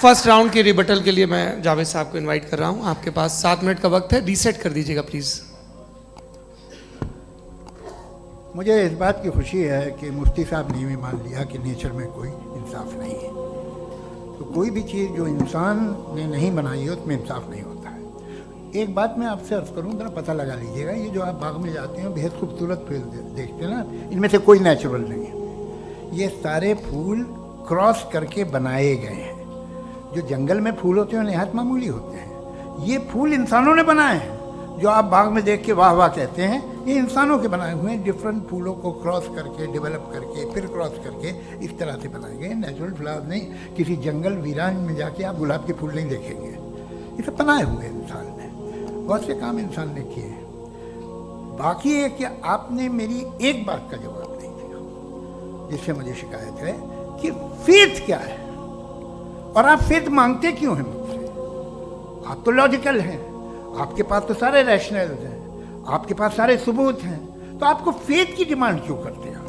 First round के rebuttal के लिए मैं जावेद साहब को इनवाइट कर रहा हूं। आपके पास 7 मिनट का वक्त है, रीसेट कर दीजिएगा प्लीज। मुझे इस बात की खुशी है कि मुफ्ती साहब ने भी मान लिया कि नेचर में कोई इंसाफ नहीं है। तो कोई भी चीज़ जो इंसान ने नहीं बनाई है उसमें इंसाफ नहीं होता है। एक बात मैं आपसे अर्ज़ करूँ, जरा पता लगा लीजिएगा, ये जो आप बाग में जाते हैं बेहद खूबसूरत फूल देखते हैं ना, इनमें से कोई नेचुरल नहीं है। ये सारे फूल क्रॉस करके बनाए गए हैं। जो जंगल में फूल होते हैं नहायत मामूली होते हैं, ये फूल इंसानों ने बनाए हैं। जो आप बाग में देख के वाह वाह कहते हैं, ये इंसानों के बनाए हुए हैं। डिफरेंट फूलों को क्रॉस करके, डेवलप करके, फिर क्रॉस करके इस तरह से बनाए गए। नेचुरल फ्लावर नहीं। किसी जंगल वीरान में जाके आप गुलाब के फूल नहीं देखेंगे। ये सब बनाए हुए इंसान ने, बहुत से काम इंसान ने किए हैं। बाकी है कि आपने मेरी एक बात का जवाब नहीं दिया, जिससे मुझे शिकायत है कि फेथ क्या है और आप फेथ मांगते क्यों हैं मुझसे। आप तो लॉजिकल हैं, आपके पास तो सारे रैशनल हैं, आपके पास सारे सबूत हैं, तो आपको फेथ की डिमांड क्यों करते हैं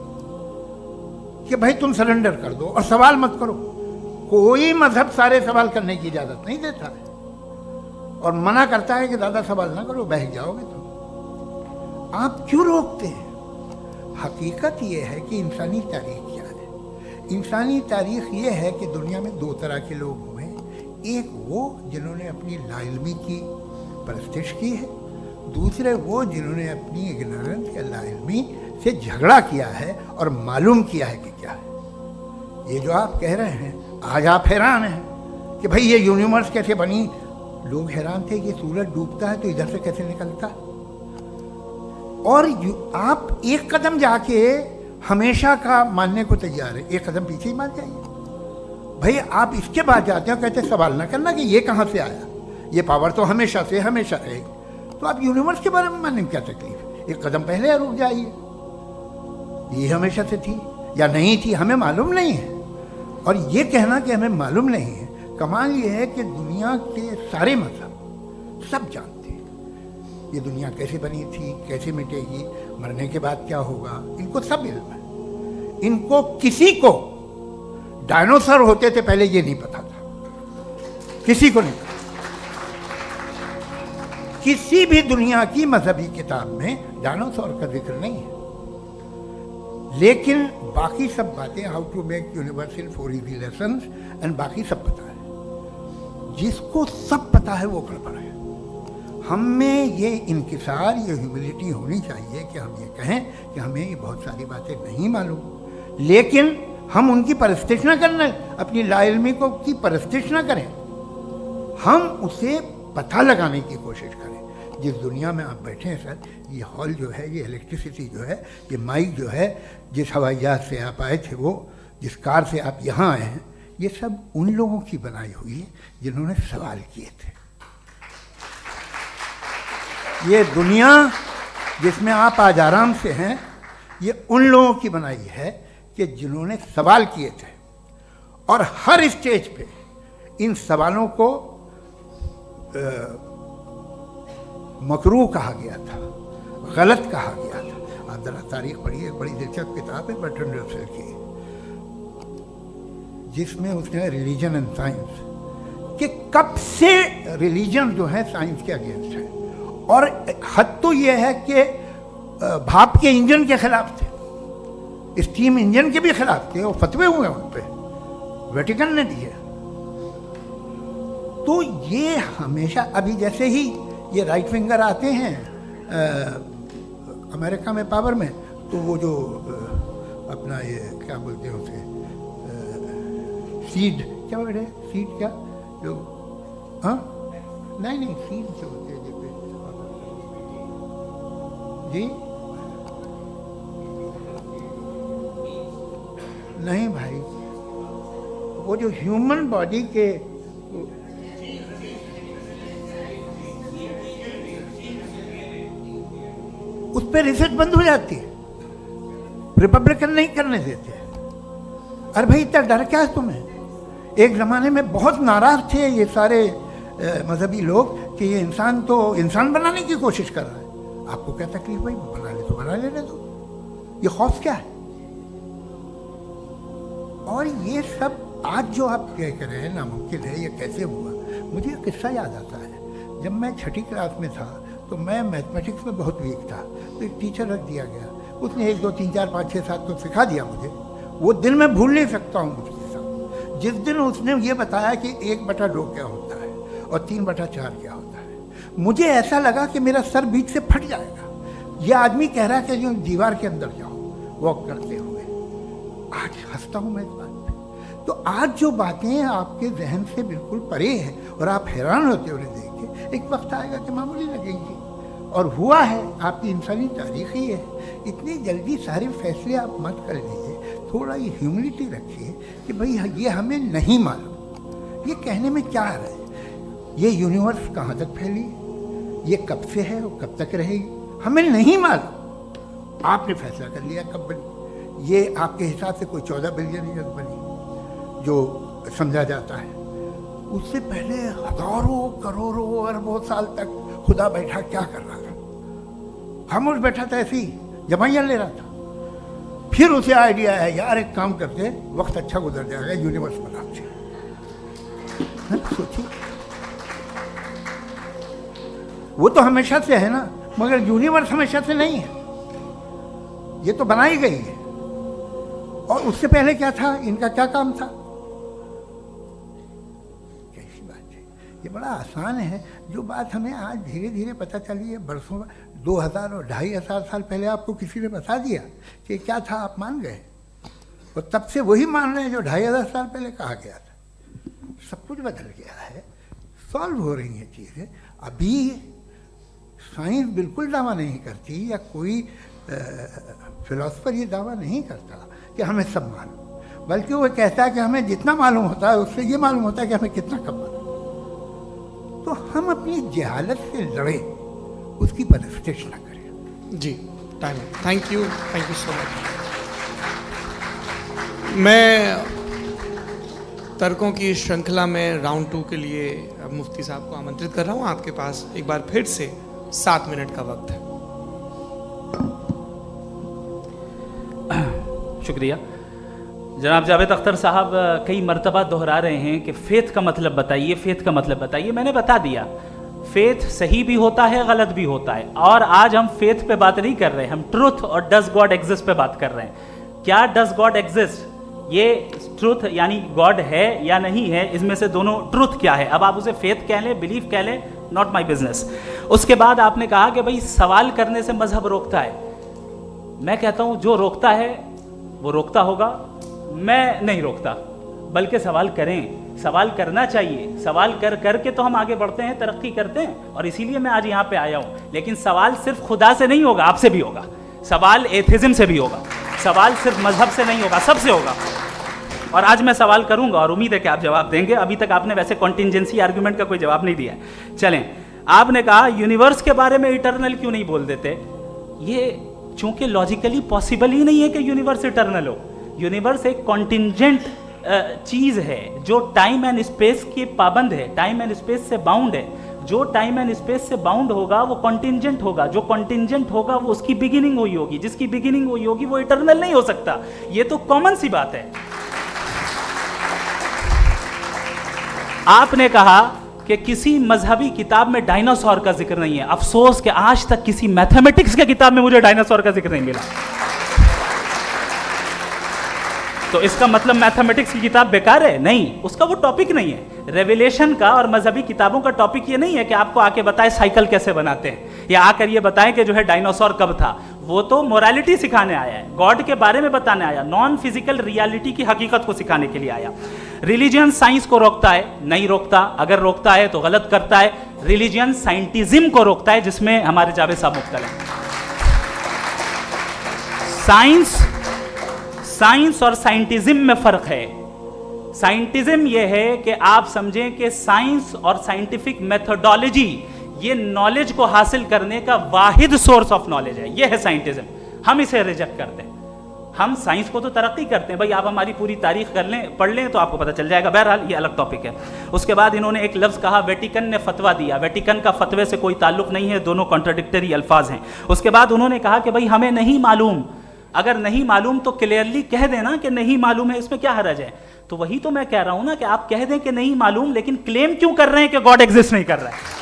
कि भाई तुम सरेंडर कर दो और सवाल मत करो। कोई मजहब सारे सवाल करने की इजाजत नहीं देता है और मना करता है कि ज़्यादा सवाल ना करो, बह जाओगे तो। आप क्यों रोकते हैं? हकीकत यह है कि इंसानी तारीख क्या है। इंसानी तारीख ये है कि दुनिया में 2 तरह के लोग हुए। एक वो जिन्होंने अपनी लाइल्मी की परस्तिश की है, दूसरे वो जिन्होंने अपनी इग्नोरेंस या लाइल्मी से झगड़ा किया है और मालूम किया है कि क्या है। ये जो आप कह रहे हैं, आज आप हैरान हैं कि भाई ये यूनिवर्स कैसे बनी। लोग हैरान थे कि सूरज डूबता है तो इधर से कैसे निकलता। और आप एक कदम जाके हमेशा का मानने को तैयार है, एक कदम पीछे ही मान जाइए। भाई आप इसके बाद जाते हो, कहते सवाल ना करना कि ये कहाँ से आया, ये पावर तो हमेशा से हमेशा रहेगी। तो आप यूनिवर्स के बारे में मानने में क्या तकलीफ है? एक कदम पहले रुक जाइए। ये हमेशा से थी या नहीं थी हमें मालूम नहीं है। और ये कहना कि हमें मालूम नहीं है, कमाल ये है कि दुनिया के सारे मजहब सब जानते हैं ये दुनिया कैसे बनी थी, कैसे मिटेगी, मरने के बाद क्या होगा, इनको सब इल्म है। इनको किसी को डायनासोर होते थे पहले ये नहीं पता था, किसी को नहीं पता। किसी भी दुनिया की मजहबी किताब में डायनासोर का जिक्र नहीं है। लेकिन बाकी सब बातें, how to make universe in 4 easy lessons and बाकी सब पता है। जिसको सब पता है वो गड़बड़ है। हम में ये इंकिसार, ये ह्यूमिलिटी होनी चाहिए कि हम ये कहें कि हमें ये बहुत सारी बातें नहीं मालूम, लेकिन हम उनकी परस्तिश ना करना, अपनी लाइल्मी को की परस्तिश ना करें, हम उसे पता लगाने की कोशिश करें। जिस दुनिया में आप बैठे हैं सर, ये हॉल जो है, ये इलेक्ट्रिसिटी जो है, ये माइक जो है, जिस हवाई जहाज से आप आए थे, वो जिस कार से आप यहाँ आए हैं, ये सब उन लोगों की बनाई हुई है जिन्होंने सवाल किए थे। ये दुनिया जिसमें आप आज आराम से हैं, ये उन लोगों की बनाई है कि जिन्होंने सवाल किए थे। और हर स्टेज पे इन सवालों को मकरूह कहा गया था, गलत कहा गया था। आप जरा तारीख पढ़िए, बड़ी दिलचस्प किताब है बर्ट्रैंड रसेल की, जिसमें उसने रिलीजन एंड साइंस कि कब से रिलीजन जो है साइंस के अगेंस्ट है। और हद तो ये है कि भाप के इंजन के खिलाफ थे, स्टीम इंजन के भी खिलाफ थे, और फतवे हुए उन पे, वेटिकन ने दिए। तो ये हमेशा, अभी जैसे ही ये राइट फिंगर आते हैं अमेरिका में पावर में, तो वो जो अपना ये क्या बोलते हैं उसे, सीड क्या बोलते हैं, सीड क्या जो, हाँ नहीं सीड जो होते हैं जी, नहीं भाई, वो जो ह्यूमन बॉडी के उस पर रिसर्च बंद हो जाती है, रिपब्लिकन नहीं करने देते। अरे भाई इतना डर क्या है तुम्हें? एक ज़माने में बहुत नाराज़ थे ये सारे मजहबी लोग कि ये इंसान तो इंसान बनाने की कोशिश कर रहा है। आपको क्या तकलीफ भाई, बना ले तो बना लेने दो, ये खौफ क्या है? और ये सब आज जो आप कह रहे हैं नामुमकिन है, ये कैसे हुआ? मुझे एक किस्सा याद आता है। जब मैं छठी क्लास में था तो मैं मैथमेटिक्स में बहुत वीक था, तो एक टीचर रख दिया गया। उसने 1 2 3 4 5 6 7 तो सिखा दिया मुझे। वो दिन मैं भूल नहीं सकता हूँ मुझके साथ। जिस दिन उसने ये बताया कि 1/2 क्या होता है और 3/4 क्या होता है, मुझे ऐसा लगा कि मेरा सर बीच से फट जाएगा। ये आदमी कह रहा है कि जो दीवार के अंदर जाओ वॉक करते हुए। आज हंसता हूँ मैं इस बात पे। तो आज जो बातें आपके जहन से बिल्कुल परे हैं और आप हैरान होते हो देख के, एक वक्त आएगा कि मामूली लगेंगी। और हुआ है, आपकी इंसानी तारीख ही है। इतनी जल्दी सारे फैसले आप मत कर लीजिए, थोड़ा ये ह्यूमिलिटी रखिए कि भाई ये हमें नहीं मालूम। ये कहने में क्या है, ये यूनिवर्स कहाँ तक फैली, ये कब से है और कब तक रहेगी, हमें नहीं मालूम। आपने फैसला कर लिया कब बनी। ये आपके हिसाब से कोई 14 बिलियन ईयर बनी जो समझा जाता है। उससे पहले हजारों करोड़ों अरबों साल तक खुदा बैठा क्या कर रहा था? खामोश बैठा था, ऐसी जमाइयाँ ले रहा था। फिर उसे आइडिया है, यार एक काम करते, वक्त अच्छा गुजर जाएगा, यूनिवर्स बनाते। सोचिए, वो तो हमेशा से है ना, मगर यूनिवर्स हमेशा से नहीं है। ये तो बनाई गई है। और उससे पहले क्या था, इनका क्या काम था? कैसी बात है, ये बड़ा आसान है। जो बात हमें आज धीरे धीरे पता चली है, बरसों 2000 और 2500 साल पहले आपको किसी ने बता दिया कि क्या था, आप मान गए। और तब से वही मान रहे हैं जो 2500 साल पहले कहा गया था। सब कुछ बदल गया है, सॉल्व हो रही हैं चीज़ें। अभी साइंस बिल्कुल दावा नहीं करती, या कोई फिलोसफर ये दावा नहीं करता कि हमें सब मालूम, बल्कि वो कहता है कि हमें जितना मालूम होता है उससे ये मालूम होता है कि हमें कितना कम मालूम। तो हम अपनी जहालत से लड़े, उसकी परस्तिश न करें। जी, time. Thank you so much. मैं तर्कों की श्रृंखला में राउंड 2 के लिए मुफ्ती साहब को आमंत्रित कर रहा हूँ। आपके पास एक बार फिर से 7 मिनट का वक्त है। शुक्रिया। जनाब जावेद अख्तर साहब कई मर्तबा दोहरा रहे हैं कि फेथ का मतलब बताइए, फेथ का मतलब बताइए। मैंने बता दिया, फेथ सही भी होता है, गलत भी होता है। और आज हम फेथ पे बात नहीं कर रहे, हम ट्रुथ और डज गॉड एग्जिस्ट पे बात कर रहे हैं। क्या डज गॉड एग्जिस्ट, ये ट्रुथ यानी गॉड है या नहीं है, इसमें से दोनों ट्रुथ क्या है। अब आप उसे फेथ कह लें, बिलीफ कह लें, नॉट माई बिजनेस। उसके बाद आपने कहा कि भाई सवाल करने से मजहब रोकता है। मैं कहता हूं जो रोकता है वो रोकता होगा, मैं नहीं रोकता। बल्कि सवाल करें, सवाल करना चाहिए। सवाल कर करके तो हम आगे बढ़ते हैं, तरक्की करते हैं। और इसीलिए मैं आज यहाँ पे आया हूँ। लेकिन सवाल सिर्फ खुदा से नहीं होगा, आपसे भी होगा। सवाल एथिज्म से भी होगा। सवाल सिर्फ मजहब से नहीं होगा, सबसे होगा। और आज मैं सवाल करूंगा और उम्मीद है कि आप जवाब देंगे। अभी तक आपने वैसे कॉन्टिंजेंसी आर्गुमेंट का कोई जवाब नहीं दिया है। चलें, आपने कहा यूनिवर्स के बारे में इटर्नल क्यों नहीं बोल देते। ये चूंकि लॉजिकली पॉसिबल ही नहीं है कि यूनिवर्स इटर्नल हो। यूनिवर्स एक कॉन्टिंजेंट चीज है जो टाइम एंड स्पेस की पाबंद है, टाइम एंड स्पेस से बाउंड है। जो टाइम एंड स्पेस से बाउंड होगा वो कॉन्टिंजेंट होगा। जो कॉन्टिंजेंट होगा वो उसकी बिगिनिंग हुई होगी। जिसकी बिगिनिंग हुई होगी वो इटर्नल नहीं हो सकता। ये तो कॉमन सी बात है। आपने कहा कि किसी मजहबी किताब में डायनासोर का जिक्र नहीं है। अफसोस कि आज तक किसी मैथमेटिक्स की किताब में मुझे डायनासोर का जिक्र नहीं मिला। तो इसका मतलब मैथमेटिक्स की किताब बेकार है? नहीं, उसका वो टॉपिक नहीं है। रेवलेशन का और मजहबी किताबों का टॉपिक ये नहीं है कि आपको आके बताए साइकिल कैसे बनाते हैं, या आकर ये बताएं कि जो है डायनासोर कब था। वो तो मोरालिटी सिखाने आया है, गॉड के बारे में बताने आया, नॉन फिजिकल रियलिटी की हकीकत को सिखाने के लिए आया। रिलीजियन साइंस को रोकता है? नहीं रोकता। अगर रोकता है तो गलत करता है। रिलीजियन साइंटिज्म को रोकता है, जिसमें हमारे जावेद साहब मुब्तला हैं। साइंस और साइंटिज्म में फर्क है। साइंटिज्म यह है कि आप समझें कि साइंस और साइंटिफिक मेथोडोलॉजी ये नॉलेज को हासिल करने का वाहिद सोर्स ऑफ नॉलेज है। यह है साइंटिज्म। हम इसे रिजेक्ट करते हैं। हम साइंस को तो तरक्की करते हैं। भाई आप हमारी पूरी तारीख कर लें, पढ़ लें तो आपको पता चल जाएगा। बहरहाल ये अलग टॉपिक है। उसके बाद इन्होंने एक लफ्ज़ कहा, वेटिकन ने फतवा दिया। वेटिकन का फतवे से कोई ताल्लुक नहीं है, दोनों कॉन्ट्राडिक्टरी अल्फाज हैं। उसके बाद उन्होंने कहा कि भाई हमें नहीं मालूम अगर नहीं मालूम तो क्लियरली कह देना कि नहीं मालूम है, इसमें क्या हर्ज है। तो वही तो मैं कह रहा हूं ना कि आप कह दें कि नहीं मालूम, लेकिन क्लेम क्यों कर रहे हैं कि गॉड एग्जिस्ट नहीं कर रहा है?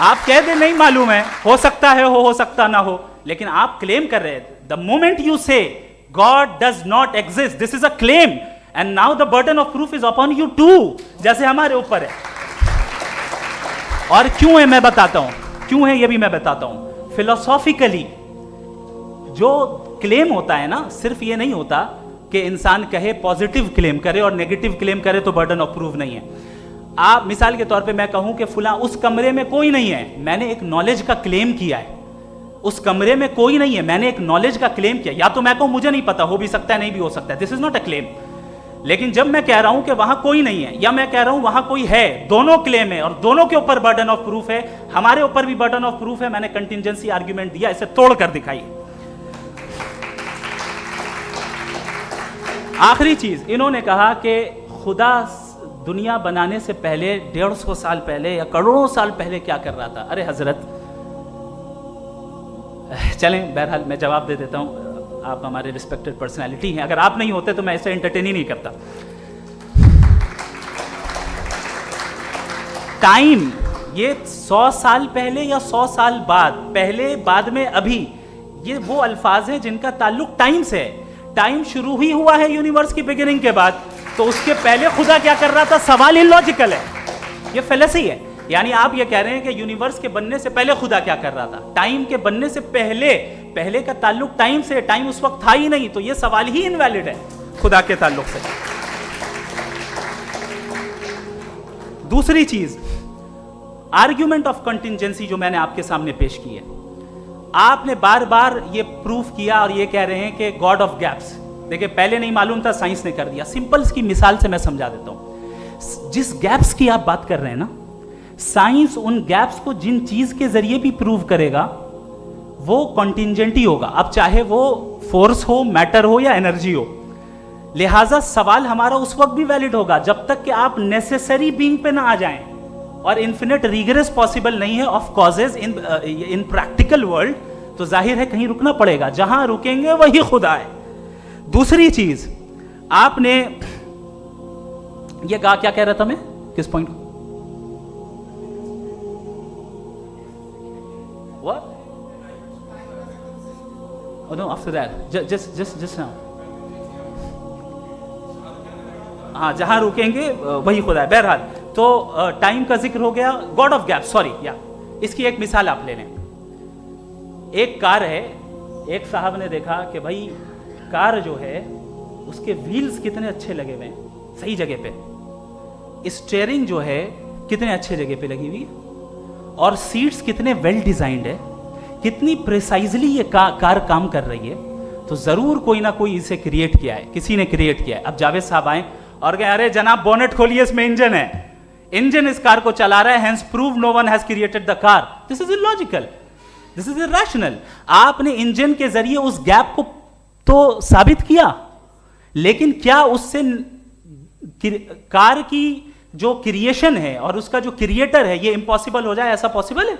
आप कह दें नहीं मालूम है, हो सकता है हो सकता ना हो, लेकिन आप क्लेम कर रहे हैं। The moment you say God does not exist, this is a claim, and now the burden of proof is upon you too, जैसे हमारे ऊपर है। और क्यों है मैं बताता हूं, क्यों है ये भी मैं बताता हूं। फिलोसॉफिकली जो क्लेम होता है ना, सिर्फ ये नहीं होता कि इंसान कहे पॉजिटिव क्लेम करे और नेगेटिव क्लेम करे तो बर्डन ऑफ प्रूफ नहीं है। आप मिसाल के तौर पे मैं कहूं कि फुला उस कमरे में कोई नहीं है, मैंने एक नॉलेज का क्लेम किया है। उस कमरे में कोई नहीं है, मैंने एक नॉलेज का क्लेम किया। या तो मैं कहूं मुझे नहीं पता, हो भी सकता है नहीं भी हो सकता है, this is not a claim. लेकिन जब मैं कह रहा हूं कि वहां कोई नहीं है या मैं कह रहा हूं वहां कोई है, दोनों क्लेम है और दोनों के ऊपर बर्डन ऑफ प्रूफ है। हमारे ऊपर भी बर्डन ऑफ प्रूफ है, मैंने कंटिजेंसी आर्ग्यूमेंट दिया, इसे तोड़कर दिखाइए। आखिरी चीज, इन्होंने कहा कि खुदा दुनिया बनाने से पहले 150 साल पहले या करोड़ों साल पहले क्या कर रहा था। अरे हजरत, चलें बहरहाल मैं जवाब दे देता हूं, आप हमारे रिस्पेक्टेड पर्सनालिटी हैं, अगर आप नहीं होते तो मैं इसे एंटरटेन ही नहीं करता। टाइम, ये 100 साल पहले या 100 साल बाद, पहले बाद में अभी, ये वो अल्फाज हैं जिनका ताल्लुक टाइम से है। टाइम शुरू ही हुआ है यूनिवर्स की बिगिनिंग के बाद, तो उसके पहले खुदा क्या कर रहा था? सवाल इलॉजिकल है, ये फेलेसी है। यानी आप ये कह रहे हैं कि यूनिवर्स के बनने से पहले खुदा क्या कर रहा था? टाइम के बनने से पहले, पहले का ताल्लुक टाइम से, टाइम उस वक्त था ही नहीं, तो ये सवाल ही इनवैलिड है खुदा के ताल्लुक से। दूसरी चीज, आर्ग्यूमेंट ऑफ कंटिजेंसी जो मैंने आपके सामने पेश की है, आपने बार बार ये प्रूफ किया और ये कह रहे हैं कि गॉड ऑफ गैप्स। देखिए, पहले नहीं मालूम था, साइंस ने कर दिया। सिंपल की मिसाल से मैं समझा देता हूं। जिस गैप्स की आप बात कर रहे हैं ना, साइंस उन गैप्स को जिन चीज के जरिए भी प्रूव करेगा वो कॉन्टिंजेंट ही होगा, अब चाहे वो फोर्स हो, मैटर हो या एनर्जी हो। लिहाजा सवाल हमारा उस वक्त भी वैलिड होगा जब तक कि आप नेसेसरी बीइंग पे ना आ जाएं, और इन्फिनिट रिग्रेस पॉसिबल नहीं है of causes in practical world, तो जाहिर है कहीं रुकना पड़ेगा, जहां रुकेंगे वही खुदा है। दूसरी चीज, आपने ये कहा, क्या कह रहा था मैं, किस पॉइंट को? What? Oh no, after that, just now. हाँ, जहां रुकेंगे वही खुदा है। बहरहाल, तो टाइम का जिक्र हो गया, गॉड ऑफ गैप, सॉरी, या इसकी एक मिसाल आप ले लें। एक कार है, एक साहब ने देखा कि भाई कार जो है उसके व्हील्स कितने अच्छे लगे हुए हैं, सही जगह पे, स्टीयरिंग जो है कितने अच्छे जगह पे लगी हुई है, और सीट्स कितने वेल डिजाइंड है, कितनी प्रिसाइजली ये कार काम कर रही है, तो जरूर कोई ना कोई इसे क्रिएट किया है, किसी ने क्रिएट किया है। अब जावेद साहब आए और कहे, अरे जनाब बोनेट खोलिए, इसमें इंजन है, इंजन इस कार को चला रहा है, hence prove no one has created the car. This is illogical, this is irrational. आपने इंजन के जरिए उस गैप को तो साबित किया, लेकिन क्या उससे कार की जो क्रिएशन है और उसका जो क्रिएटर है ये इम्पॉसिबल हो जाए? ऐसा पॉसिबल है?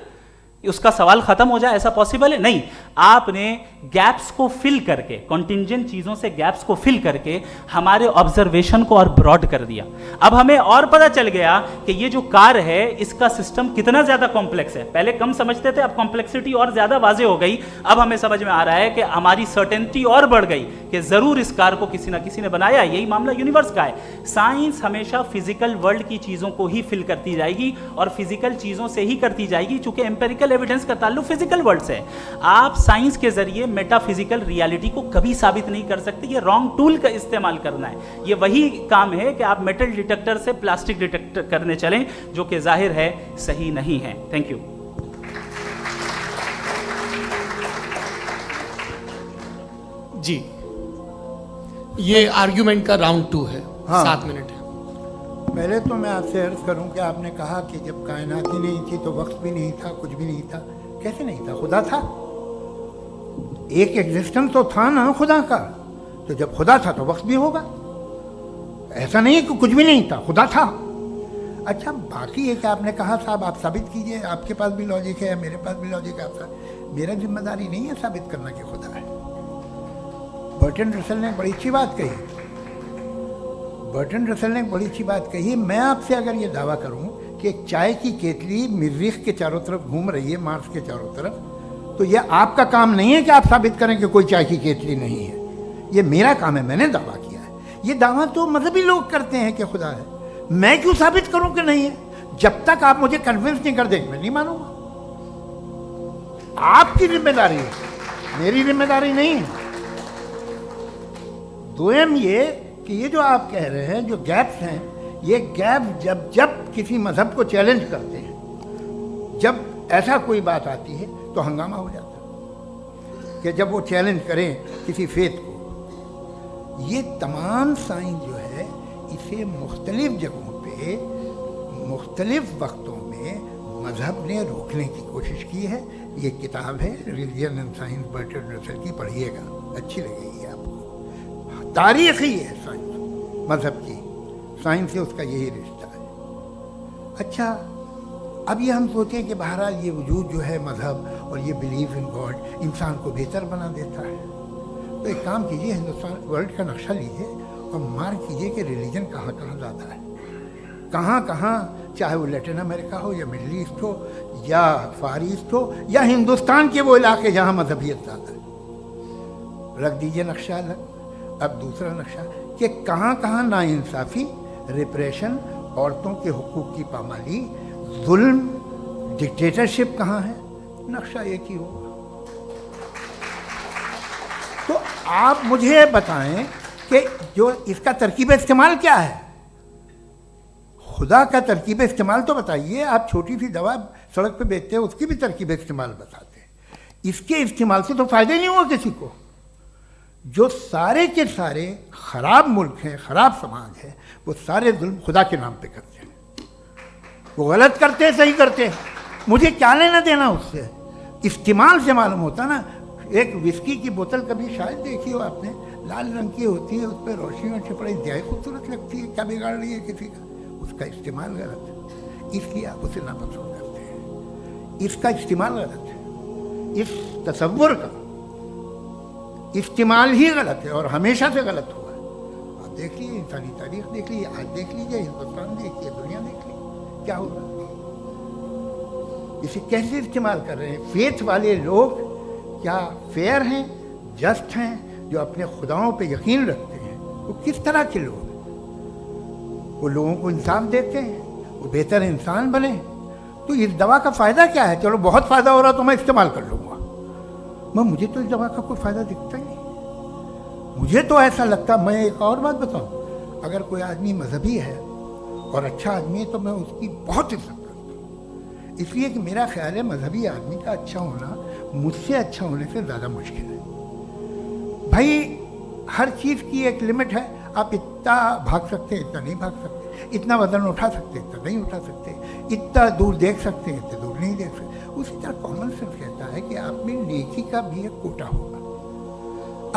उसका सवाल खत्म हो जाए, ऐसा पॉसिबल है? नहीं। आपने गैप्स को फिल करके, कॉन्टिंजेंट चीजों से गैप्स को फिल करके हमारे ऑब्जर्वेशन को और ब्रॉड कर दिया। अब हमें और पता चल गया कि ये जो कार है इसका सिस्टम कितना ज्यादा कॉम्प्लेक्स है। पहले कम समझते थे, अब कॉम्प्लेक्सिटी और ज्यादा वाजे हो गई। अब हमें समझ में आ रहा है कि हमारी सर्टेनिटी और बढ़ गई कि जरूर इस कार को किसी ना किसी ने बनाया। यही मामला यूनिवर्स का है। साइंस हमेशा फिजिकल वर्ल्ड की चीजों को ही फिल करती जाएगी और फिजिकल चीजों से ही करती जाएगी, चूंकि एम्पेरिकल एविडेंस का ताल्लुक फिजिकल वर्ल्ड से है। आप साइंस के जरिए मेटाफिजिकल रियलिटी को कभी साबित नहीं कर सकते। ये रॉन्ग टूल का इस्तेमाल करना है। ये वही काम है कि आप मेटल डिटेक्टर से प्लास्टिक डिटेक्टर करने चलें, जो कि जाहिर है सही नहीं है। Thank you. जी, ये आर्ग्यूमेंट का राउंड 2 है। हाँ। 7 मिनट है। पहले तो मैं आपसे अर्ज करूं कि आपने कहा कि जब कायनात ही नहीं थी तो वक्त भी नहीं था, कुछ भी नहीं था। कैसे नहीं था? खुदा था। एक एग्जिस्टेंस तो था ना खुदा का। तो जब खुदा था तो वक्त भी होगा। ऐसा नहीं है कि कुछ भी नहीं था, खुदा था। अच्छा, बाकी एक आपने कहा साहब आप साबित कीजिए, आपके पास भी लॉजिक है, मेरे पास भी लॉजिक है, आपका मेरा जिम्मेदारी नहीं है साबित करना कि खुदा है। बर्टन रसल ने बड़ी अच्छी बात कही, बर्टन रसल ने बड़ी अच्छी बात कही। मैं आपसे अगर ये दावा करूं कि एक चाय की केतली मरीख के चारों तरफ घूम रही है, मार्स के चारों तरफ, तो ये आपका काम नहीं है कि आप साबित करें कि कोई चाय की केतली नहीं है। ये मेरा काम है, मैंने दावा किया है। ये दावा तो मजहबी लोग करते हैं कि खुदा है, मैं क्यों साबित करूं कि नहीं है? जब तक आप मुझे कन्विंस नहीं कर देंगे मैं नहीं मानूंगा। आपकी जिम्मेदारी है, मेरी जिम्मेदारी नहीं है। दोयम ये कि ये जो आप कह रहे हैं, जो गैप्स हैं, ये गैप जब जब किसी मजहब को चैलेंज करते हैं, जब ऐसा कोई बात आती है तो हंगामा हो जाता है कि जब वो चैलेंज करें किसी फेथ को। ये तमाम साइंस जो है इसे मुख्तलिफ जगहों पे मुख्तलिफ वक्तों में मजहब ने रोकने की कोशिश की है। ये किताब है religion and science, Burton Russell की, पढ़िएगा, अच्छी लगेगी आपको। तारीखी है साइंस, मजहब की साइंस से उसका यही रिश्ता है। अच्छा, अब ये हम सोचें कि बहरहाल ये वजूद जो है मजहब और ये बिलीव इन गॉड इंसान को बेहतर बना देता है, तो एक काम कीजिए, हिंदुस्तान वर्ल्ड का नक्शा लीजिए और मार्क कीजिए कि रिलीजन कहाँ कहाँ ज़्यादा है, कहाँ कहाँ, चाहे वो लैटिन अमेरिका हो या मिडल ईस्ट हो या फार ईस्ट हो या हिंदुस्तान के वो इलाके जहाँ मजहबियत ज़्यादा है। रख दीजिए नक्शा अलग। अब दूसरा नक्शा कि कहाँ कहाँ नाइंसाफ़ी, रिप्रेशन, औरतों के हुकूक की पामाली, जुल्म, डिक्टेटरशिप कहाँ है, नक्शा एक ही होगा। तो आप मुझे बताएं कि जो इसका तरकीब इस्तेमाल क्या है, खुदा का तरकीब इस्तेमाल तो बताइए। आप छोटी सी दवा सड़क पे बेचते हैं, उसकी भी तरकीब इस्तेमाल बताते हैं। इसके इस्तेमाल से तो फ़ायदा नहीं हुआ किसी को। जो सारे के सारे ख़राब मुल्क हैं, ख़राब समाज है, वो सारे जुल्म खुदा के नाम पे करते हैं। वो गलत करते हैं, सही करते हैं, मुझे क्या लेना देना उससे। इस्तेमाल से मालूम होता ना। एक विस्की की बोतल कभी शायद देखी हो आपने, लाल रंग की होती है, उस पर रोशनी और छपड़ाई इंतहाई खूबसूरत लगती है, क्या बिगाड़ रही है किसी का? उसका इस्तेमाल गलत है, इसलिए आप उसे नापसंद करते हैं। इसका इस्तेमाल गलत है, इस तसव्वुर का इस्तेमाल ही गलत है और हमेशा से गलत हुआ है। आप देख लीजिए, इंसानी तारीख देख लीजिए, आज देख लीजिए, हिंदुस्तान देखिए, दुनिया देख लीजिए, क्या होगा। इसे कैसे इस्तेमाल कर रहे हैं? फेथ वाले लोग क्या फेयर हैं, जस्ट हैं, जो अपने खुदाओं पे यकीन रखते हैं, वो किस तरह के लोग हैं? वो लोगों को इंसाफ देते हैं, वो बेहतर इंसान बने। तो इस दवा का फ़ायदा क्या है? चलो बहुत फ़ायदा हो रहा तो मैं इस्तेमाल कर लूँगा, मुझे तो इस दवा का कोई फ़ायदा दिखता ही नहीं। मुझे तो ऐसा लगता, मैं एक और बात बताऊँ, अगर कोई आदमी मजहबी है और अच्छा आदमी है तो मैं उसकी बहुत इज्जत करता हूँ, इसलिए कि मेरा ख्याल है मजहबी आदमी का अच्छा होना मुझसे अच्छा होने से ज़्यादा मुश्किल है। भाई हर चीज़ की एक लिमिट है। आप इतना भाग सकते हैं, इतना नहीं भाग सकते, इतना वजन उठा सकते, इतना नहीं उठा सकते, इतना दूर देख सकते हैं, इतना दूर नहीं देख सकते। उसी तरह कॉमन सेंस कहता है कि आप में नेकी का भी एक कोटा होगा।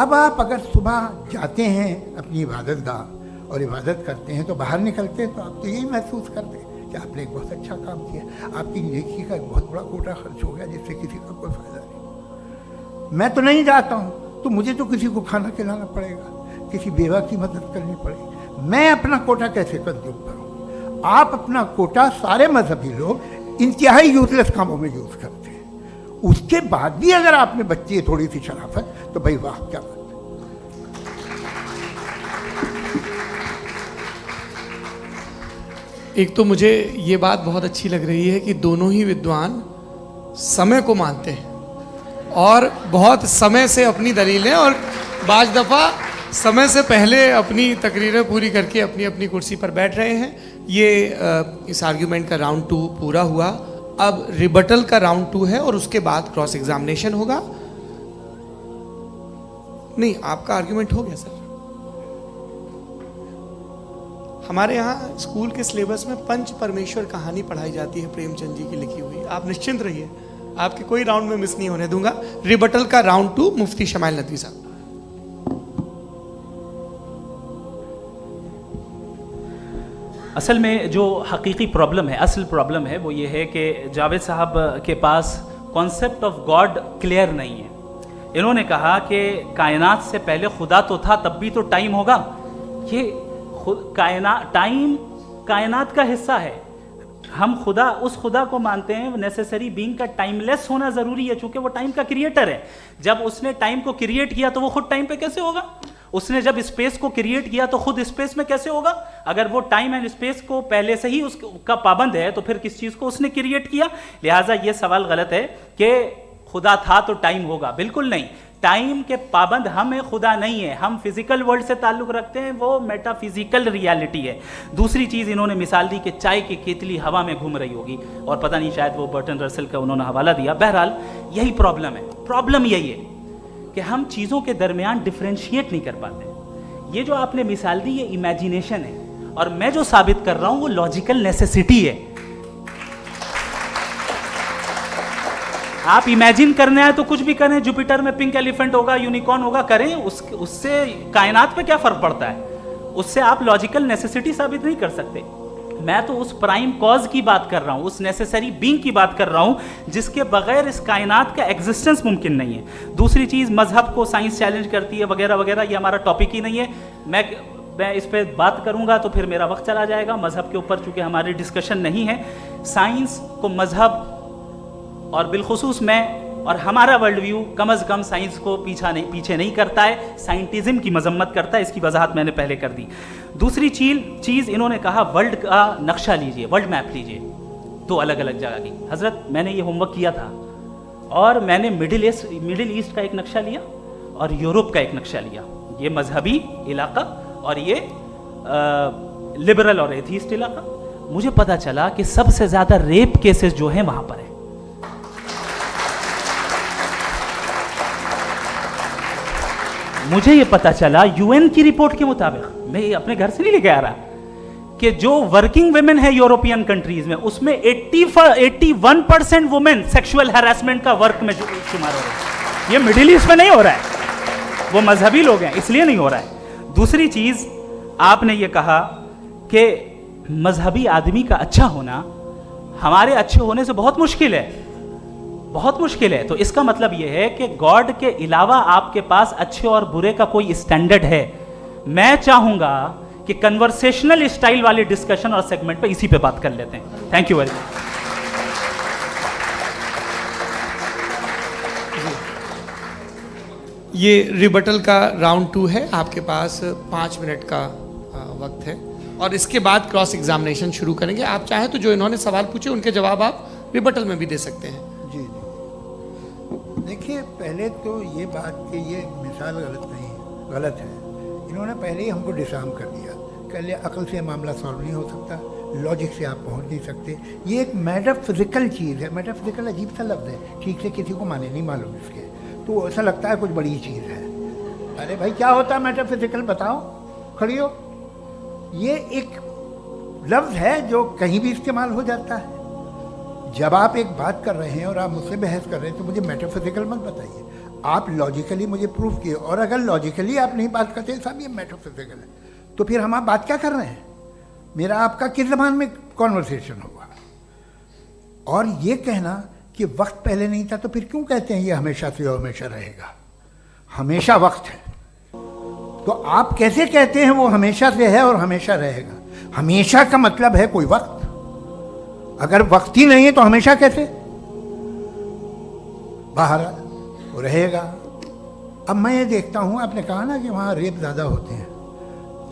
अब आप अगर सुबह जाते हैं अपनी इबादत गाह और इबादत करते हैं, तो बाहर निकलते हैं तो आप तो यही महसूस करते हैं कि आपने एक बहुत अच्छा काम किया, आपकी नेकी का एक बहुत बड़ा कोटा खर्च हो गया जिससे किसी का कोई फ़ायदा नहीं। मैं तो नहीं जाता हूँ तो मुझे तो किसी को खाना खिलाना पड़ेगा, किसी बेवा की मदद करनी पड़ेगी। मैं अपना कोटा कैसे कंज्यूम करूँ? आप अपना कोटा, सारे मजहबी लोग इंतहाई यूजलेस कामों में यूज़ करते हैं। उसके बाद भी अगर आप में बच्ची है थोड़ी सी शराफत, तो भाई वाह, क्या बात। एक तो मुझे ये बात बहुत अच्छी लग रही है कि दोनों ही विद्वान समय को मानते हैं और बहुत समय से अपनी दलीलें और बाज दफ़ा समय से पहले अपनी तकरीरें पूरी करके अपनी अपनी कुर्सी पर बैठ रहे हैं। ये इस आर्ग्यूमेंट का राउंड 2 पूरा हुआ। अब रिबटल का राउंड 2 है और उसके बाद क्रॉस एग्जामिनेशन होगा। नहीं, आपका आर्ग्यूमेंट हो गया सर। हमारे यहाँ स्कूल के सिलेबस में पंच परमेश्वर कहानी पढ़ाई जाती है, प्रेमचंद जी की लिखी हुई। आप निश्चिंत रहिए, आपके कोई राउंड में मिस नहीं होने दूंगा। रिबटल का राउंड 2 मुफ्ती शमाइल नदवी साहब। असल में जो हकीकी प्रॉब्लम है, असल प्रॉब्लम है वो ये है कि जावेद साहब के पास कॉन्सेप्ट ऑफ गॉड क्लियर नहीं है। इन्होंने कहा कि कायनात से पहले खुदा तो था, तब भी तो टाइम होगा। ये टाइम कायनात का हिस्सा है। हम खुदा, उस खुदा को मानते हैं नेसेसरी बीइंग का टाइमलेस होना ज़रूरी है, चूंकि वो टाइम का क्रिएटर है। जब उसने टाइम को क्रिएट किया तो वो खुद टाइम पे कैसे होगा? उसने जब स्पेस को क्रिएट किया तो खुद स्पेस में कैसे होगा? अगर वो टाइम एंड स्पेस को पहले से ही उसका पाबंद है तो फिर किस चीज़ को उसने क्रिएट किया? लिहाजा ये सवाल गलत है कि खुदा था तो टाइम होगा। बिल्कुल नहीं, टाइम के पाबंद हम है, खुदा नहीं है। हम फिजिकल वर्ल्ड से ताल्लुक़ रखते हैं, वो मेटाफिजिकल रियलिटी है। दूसरी चीज़ इन्होंने मिसाल दी कि चाय की केतली हवा में घूम रही होगी, और पता नहीं शायद वो बर्टन रसल का उन्होंने हवाला दिया। बहरहाल यही प्रॉब्लम है। प्रॉब्लम यही है कि हम चीज़ों के दरमियान डिफ्रेंशिएट नहीं कर पाते। ये जो आपने मिसाल दी ये इमेजिनेशन है, और मैं जो साबित कर रहा हूँ वो लॉजिकल नेसेसिटी है। आप इमेजिन करने आए तो कुछ भी करें, जुपिटर में पिंक एलिफेंट होगा, यूनिकॉर्न होगा, करें, उससे कायनात पे क्या फर्क पड़ता है? उससे आप लॉजिकल नेसेसिटी साबित नहीं कर सकते। मैं तो उस प्राइम कॉज की बात कर रहा हूं, उस नेसेसरी बीइंग की बात कर रहा हूं जिसके बगैर इस कायनात का एग्जिस्टेंस मुमकिन नहीं है। दूसरी चीज, मजहब को साइंस चैलेंज करती है वगैरह वगैरह, ये हमारा टॉपिक ही नहीं है। मैं इस पर बात करूंगा तो फिर मेरा वक्त चला जाएगा। मजहब के ऊपर चूंकि हमारी डिस्कशन नहीं है, साइंस को मजहब और बिलखुसूस मैं और हमारा वर्ल्ड व्यू कम अज़ कम साइंस को पीछे नहीं करता है, साइंटिज्म की मजम्मत करता है। इसकी वजाहत मैंने पहले कर दी। दूसरी चीज़ इन्होंने कहा वर्ल्ड का नक्शा लीजिए, वर्ल्ड मैप लीजिए, दो अलग अलग जगह की। हज़रत मैंने ये होमवर्क किया था, और मैंने मिडिल ईस्ट का एक नक्शा लिया और यूरोप का एक नक्शा लिया। ये मजहबी इलाका और ये लिबरल और एथीस्ट इलाका। मुझे पता चला कि सबसे ज़्यादा रेप केसेस जो हैं वहाँ पर है। मुझे ये पता चला यूएन की रिपोर्ट के मुताबिक, मैं ये अपने घर से नहीं लेके आ रहा, कि जो वर्किंग वुमेन है यूरोपियन कंट्रीज में, उसमें 81% वुमेन सेक्सुअल हैरेसमेंट का वर्क में शुमार हो रहा है। ये मिडिल ईस्ट में नहीं हो रहा है, वो मजहबी लोग हैं इसलिए नहीं हो रहा है। दूसरी चीज आपने ये कहा कि मजहबी आदमी का अच्छा होना हमारे अच्छे होने से बहुत मुश्किल है, बहुत मुश्किल है। तो इसका मतलब यह है कि गॉड के अलावा आपके पास अच्छे और बुरे का कोई स्टैंडर्ड है। मैं चाहूंगा कि कन्वर्सेशनल स्टाइल वाली डिस्कशन और सेगमेंट पे इसी पे बात कर लेते हैं। Thank you very much. ये रिबटल का राउंड 2 है। आपके पास 5 मिनट का वक्त है, और इसके बाद क्रॉस एग्जामिनेशन शुरू करेंगे। आप चाहें तो जो इन्होंने सवाल पूछे उनके जवाब आप रिबटल में भी दे सकते हैं। जी। देखिए, पहले तो ये बात कि ये मिसाल गलत है। इन्होंने पहले ही हमको डिसार्म कर दिया। कह लिया अकल से मामला सॉल्व नहीं हो सकता, लॉजिक से आप पहुंच नहीं सकते। ये एक मेटाफिजिकल चीज़ है। मेटाफिजिकल अजीब सा लफ्ज़ है, ठीक से किसी को माने नहीं मालूम इसके, तो ऐसा लगता है कुछ बड़ी चीज़ है। अरे भाई, क्या होता है मेटाफिजिकल? बताओ, खड़ी हो। ये एक लफ्ज़ है जो कहीं भी इस्तेमाल हो जाता है। जब आप एक बात कर रहे हैं और आप मुझसे बहस कर रहे हैं तो मुझे मेटाफिजिकल मत बताइए, आप लॉजिकली मुझे प्रूफ किए। और अगर लॉजिकली आप नहीं बात करते साहब ये मेटाफिजिकल है, तो फिर हम आप बात क्या कर रहे हैं? मेरा आपका किस ज़बान में कॉन्वर्सेशन होगा? और ये कहना कि वक्त पहले नहीं था, तो फिर क्यों कहते हैं ये हमेशा से और हमेशा रहेगा? हमेशा वक्त है, तो आप कैसे कहते हैं वो हमेशा से है और हमेशा रहेगा? हमेशा का मतलब है कोई वक्त। अगर वक्त ही नहीं है तो हमेशा कैसे? बाहर वो रहेगा। अब मैं ये देखता हूँ, आपने कहा ना कि वहाँ रेप ज़्यादा होते हैं,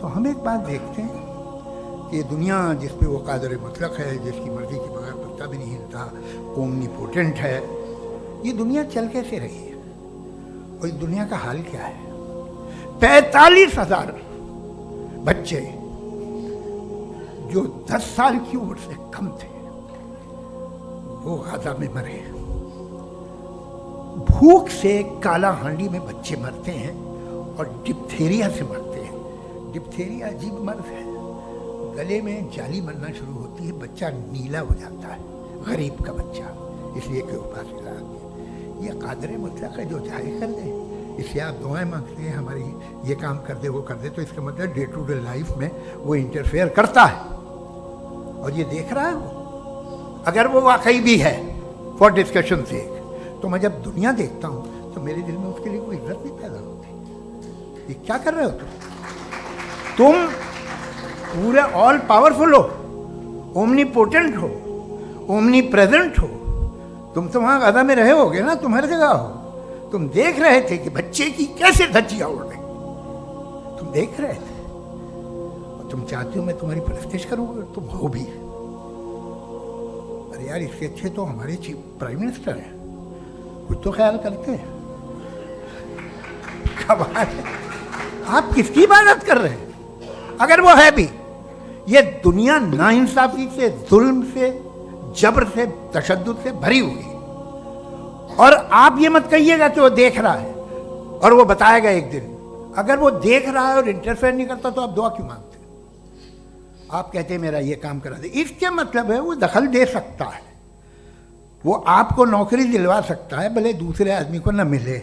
तो हम एक बात देखते हैं कि ये दुनिया जिस पे वो कादर मुतलक है, जिसकी मर्जी के बगैर पत्ता भी नहीं हिलता, ओमनीपोटेंट है, ये दुनिया चल कैसे रही है? और इस दुनिया का हाल क्या है? 45,000 बच्चे जो 10 साल की उम्र से कम थे वो गाजा में मरे। भूख से काला हांडी में बच्चे मरते हैं और डिप्थेरिया से मरते हैं। डिप्थेरिया अजीब मर्ज है, गले में जाली मरना शुरू होती है, बच्चा नीला हो जाता है, गरीब का बच्चा, इसलिए कि उपास ये कादर मुतलक है जो चाहे कर दे। इसलिए आप दुआएं मांगते हैं हमारी ये काम कर दे वो कर दे, तो इसका मतलब डे टू डे लाइफ में वो इंटरफेयर करता है। और ये देख रहा है वो, अगर वो वाकई भी है फॉर डिस्कशन से, तो मैं जब दुनिया देखता हूँ तो मेरे दिल में उसके लिए कोई इज्जत नहीं पैदा होती। ये क्या कर रहे हो तुम पूरे ऑल पावरफुल हो, ओमनीपोटेंट हो, ओमनी प्रेजेंट हो। तुम तो वहाँ गाजा में रहे होगे ना, तुम हर जगह हो। तुम देख रहे थे कि बच्चे की कैसे धज्जियाँ उड़ रही, तुम देख रहे थे और तुम चाहते हो मैं तुम्हारी परस्तिश करूँगा, तुम हो भी। अरे यार, इसके अच्छे तो हमारे चीफ प्राइम मिनिस्टर हैं, कुछ तो ख्याल करते हैं। कमाल है, आप किसकी इबादत कर रहे हैं? अगर वो है भी, ये दुनिया नाइंसाफी से, जुल्म से, जबर से, तशद्दुद से भरी हुई है। और आप ये मत कहिएगा कि वो देख रहा है और वो बताएगा एक दिन। अगर वो देख रहा है और इंटरफेयर नहीं करता तो आप दुआ क्यों मांगते? आप कहते हैं मेरा ये काम करा दे, इसके मतलब है वो दखल दे सकता है, वो आपको नौकरी दिलवा सकता है, भले दूसरे आदमी को न मिले,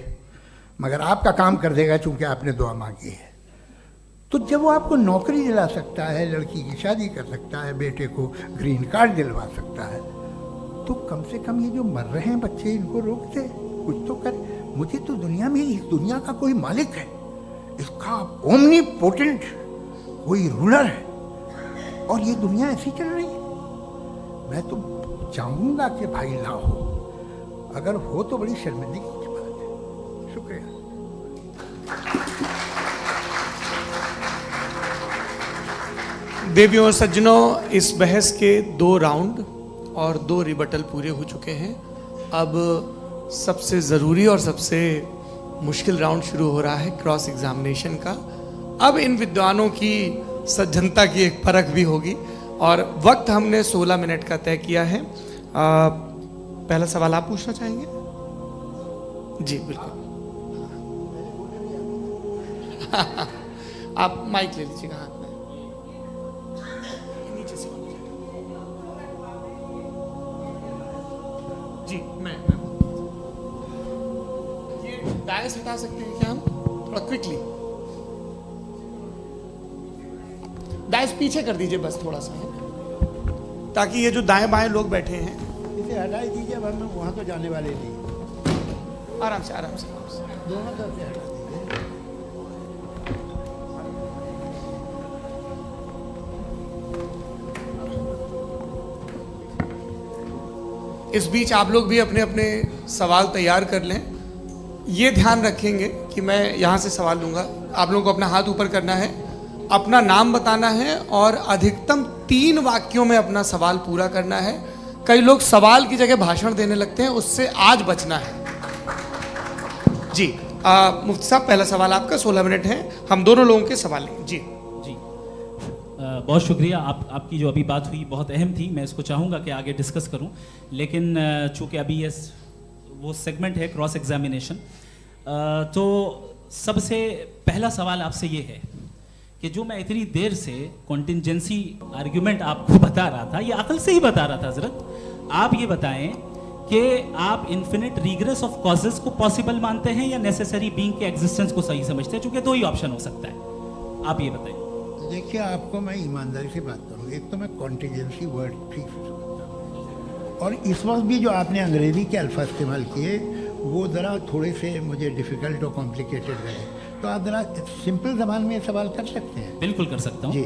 मगर आपका काम कर देगा चूंकि आपने दुआ मांगी है। तो जब वो आपको नौकरी दिला सकता है, लड़की की शादी कर सकता है, बेटे को ग्रीन कार्ड दिलवा सकता है, तो कम से कम ये जो मर रहे हैं बच्चे, इनको रोक दे, कुछ तो करे। मुझे तो दुनिया में, इस दुनिया का कोई मालिक है, इसका ओमनीपोटेंट कोई रूलर है, और ये दुनिया ऐसी चल रही है। मैं तो चाहूँगा कि भाई ना हो, अगर हो तो बड़ी शर्मिंदगी की बात है। शुक्रिया। देवियों और सज्जनों, इस बहस के 2 राउंड और 2 रिबटल पूरे हो चुके हैं। अब सबसे ज़रूरी और सबसे मुश्किल राउंड शुरू हो रहा है, क्रॉस एग्जामिनेशन का। अब इन विद्वानों की सज्जनता की एक परख भी होगी और वक्त हमने 16 मिनट का तय किया है। पहला सवाल आप पूछना चाहेंगे? जी बिल्कुल। आप माइक ले लीजिएगा हाथ में। नीचे से जी, मैं ये डायस हटा सकते हैं क्या हम थोड़ा क्विकली? डायस पीछे कर दीजिए बस थोड़ा सा, ताकि ये जो दाएं बाएं लोग बैठे हैं इसे हटा ही दीजिए, वरना वहाँ तो जाने वाले नहीं। आराम से आराम से दोनों तरफ से हटा दीजिए। इस बीच आप लोग भी अपने अपने सवाल तैयार कर लें। ये ध्यान रखेंगे कि मैं यहाँ से सवाल लूँगा, आप लोगों को अपना हाथ ऊपर करना है, अपना नाम बताना है और अधिकतम 3 वाक्यों में अपना सवाल पूरा करना है। कई लोग सवाल की जगह भाषण देने लगते हैं, उससे आज बचना है। जी मुफ्ती साहब, पहला सवाल आपका, 16 मिनट है, हम दोनों लोगों के सवाल लेंगे। जी जी, बहुत शुक्रिया। आपकी जो अभी बात हुई बहुत अहम थी, मैं इसको चाहूँगा कि आगे डिस्कस करूँ, लेकिन चूँकि अभी ये वो सेगमेंट है क्रॉस एग्जामिनेशन, तो सबसे पहला सवाल आपसे ये है कि जो मैं इतनी देर से कॉन्टिंजेंसी आर्ग्यूमेंट आपको बता रहा था, ये अकल से ही बता रहा था हजरत। आप ये बताएं कि आप इन्फिनिट रिग्रेस ऑफ कॉजेस को पॉसिबल मानते हैं या नेसेसरी बीइंग के एग्जिस्टेंस को सही समझते हैं? चूंकि 2 ही ऑप्शन हो सकता है, आप ये बताएं। देखिए, आपको मैं ईमानदारी से बात करूँ, एक तो मैं कॉन्टिजेंसी वर्ड ठीक से समझता हूँ, और इस वक्त भी जो आपने अंग्रेजी के अल्फाज इस्तेमाल किए वो ज़रा थोड़े से मुझे डिफ़िकल्ट और कॉम्प्लिकेटेड लगे, तो आप ज़रा सिंपल ज़बान में सवाल कर सकते हैं? बिल्कुल कर सकता हूँ जी।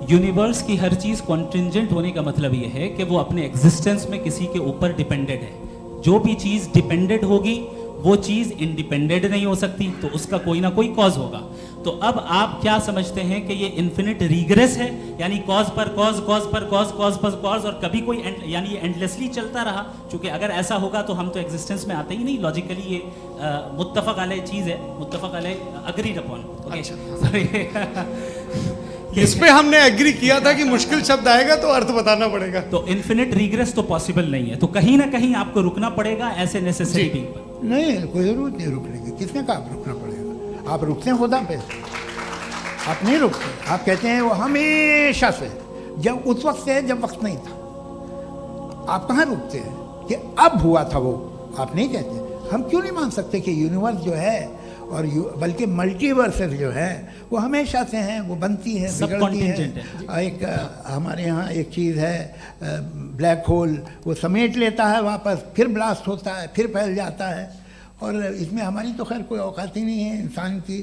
यूनिवर्स की हर चीज़ कॉन्टिंजेंट होने का मतलब ये है कि वो अपने एग्जिस्टेंस में किसी के ऊपर डिपेंडेड है। जो भी चीज़ डिपेंडेड होगी वो चीज़ इंडिपेंडेंट नहीं हो सकती, तो उसका कोई ना कोई कॉज होगा। तो अब आप क्या समझते हैं कि ये इन्फिनिट रिग्रेस है, यानी कॉज पर कॉज, कॉज पर कॉज, कॉज पर कॉज, और कभी कोई यानी ये एंडलेसली चलता रहा? क्योंकि अगर ऐसा होगा तो हम तो एग्जिस्टेंस में आते ही नहीं। लॉजिकली ये मुत्तफक अलैह चीज़ है, मुत्तफक अलैह अग्रीड अपॉन। इस पे हमने एग्री किया था कि मुश्किल शब्द आएगा तो अर्थ बताना पड़ेगा। तो इन्फिनिट रिग्रेस तो पॉसिबल नहीं है, तो कहीं ना कहीं आपको रुकना पड़ेगा ऐसे नेसेसरी बीइंग पर। नहीं, कोई ज़रूरत नहीं रुकने की। किसने कहा आप रुकना पड़ेगा? आप रुकते हैं खुदा पे, आप नहीं रुकते। आप कहते हैं वो हमेशा से, जब उस वक्त से जब वक्त नहीं था। आप कहाँ रुकते हैं कि अब हुआ था वो? आप नहीं कहते। हम क्यों नहीं मान सकते कि यूनिवर्स जो है और बल्कि मल्टीवर्सेस जो है वो हमेशा से हैं, वो बनती है, बिगड़ती है। एक हमारे यहाँ एक चीज़ है ब्लैक होल, वो समेट लेता है वापस, फिर ब्लास्ट होता है, फिर फैल जाता है। और इसमें हमारी तो खैर कोई औकात ही नहीं है इंसान की